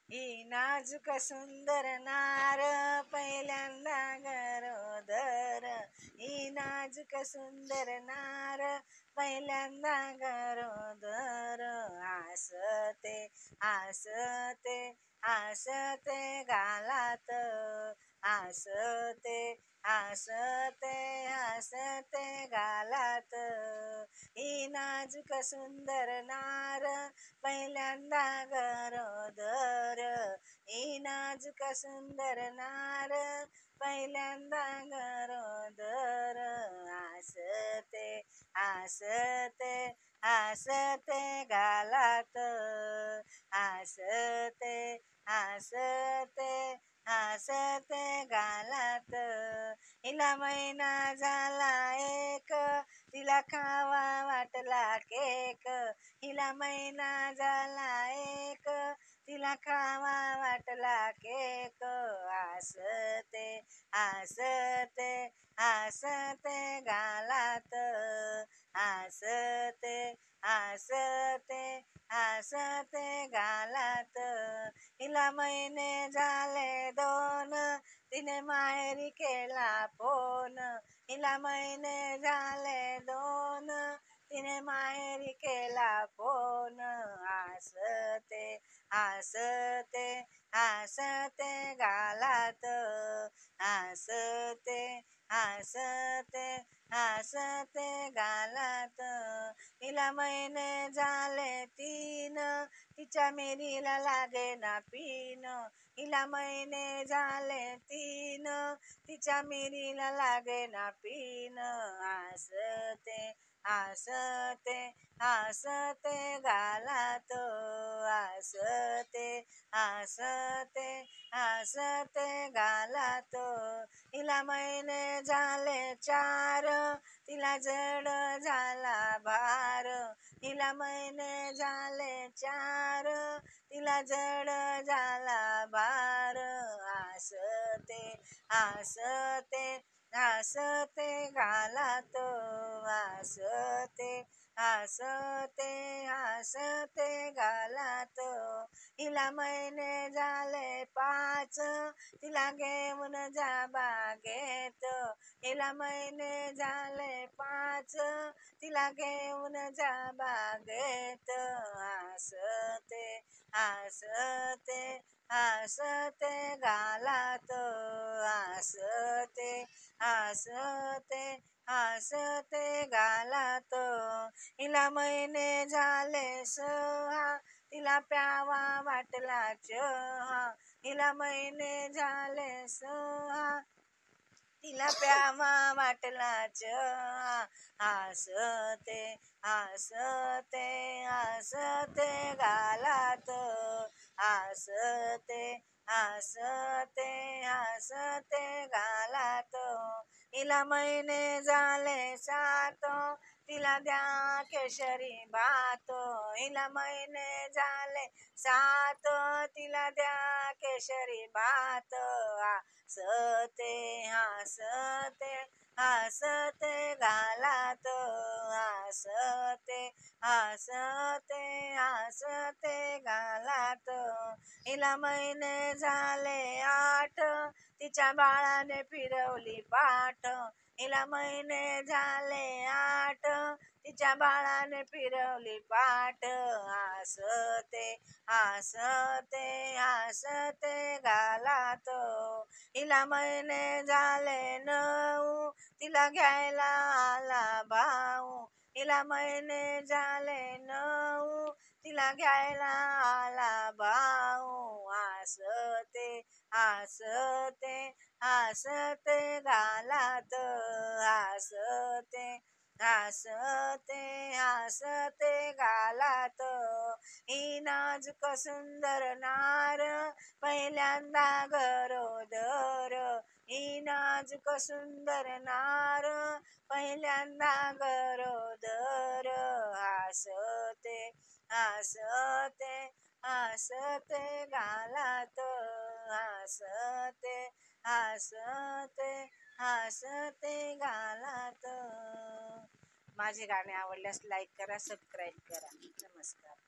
ही नाजूक सुंदर नार पहिल्यांदा गरोदर. ही नाजूक सुंदर नार पहिल्यांदा गरोदर. हसते हसते हसते गालात. हसते हसते हसते गालात. ही नाजूक सुंदर नार पहिल्यांदा गरोदर. ही नाजूक सुंदर नार पहिल्यांदा गरोदर. हसते हसते हसते गालात. हसते हसते हसते गालात. हिला महिना झाला एक, तिला खावा वाटला केक. हिला महिना झाला एक, तिला खावा वाटला केक. हसते हसते हसते गालात. हसते हसते हसते गालात. हिला महिने झाले दोन, तिने माहेरी केला फोन. हिला महिने झाले दोन, तिने माहेरी केला फोन. हसते हसते हसते गालात. हसते हसते हसते गालात. हिला महिने झाले तीन, तिच्या मिरीला लागे ना पीन. हिला महिने झाले तीन, तिच्या मिरीला लागे ना पीन. हसते हसते हसते गालात. हसते हसते हसते गालात. हिला महिने झाले चार, तिला जड झाला भार. हिला महिने झाले चार, तिला जड झाला भार. हसते हसते हसते गालात. हसते हसते हसते गालात. हिला महिने झाले पाच, तिला घेऊन जा बागेत. हिला महिने झाले पाच, तिला घेऊन जा बागेत. हसते हसते हसते गालात. हसते हसते हसते गालात. हिला महिने झाले सहा, तिला प्यावा वाटला चहा. हिला महिने झाले सहा, तिला प्यावा वाटला चहा. हसते हसते हसते गालात. हसते हसते हसते गालात. हिला महिने झाले सात, तिला द्या केशरी भात. हिला महिने झाले सात, तिला द्या केशरी भात. हसते हसते हसते गालात. हसते हसते हसते गालात. हिला महिने झाले आठ, तिच्या बाळाने फिरवली पाठ. हिला महिने झाले आठ, तिच्या बाळाने फिरवली पाठ. हसते हसते हसते गालात. हिला महिने झाले नऊ, तिला घ्यायला आला भाऊ. हिला महिने झाले नऊ, तिला घ्यायला आला भाऊ. हसते हसते हसते गालात. हसते हसते हसते गालात. ही नाजूक सुंदर नार पहिल्यांदा गरोदर. ही नाजूक सुंदर नार पहिल्यांदा गरोदर. हसते हसते हसते गालात. हसते हसते हसते गालात. माझे गाणे आवडल्यास लाईक करा, सबस्क्राईब करा. नमस्कार.